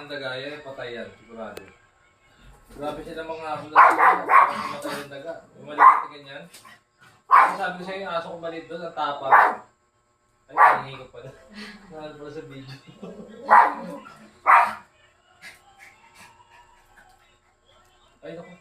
ng daga, yan, patay yan, sigurado. Grabe sila mga hapon na daga, patay ng daga. Yung maliit na ganyan. Kasi sabi ko sa'yo, yung aso ko maliit doon, ang tapang. Ay, hinihingi ko pala. Nahal pala sa video. Ay, naku.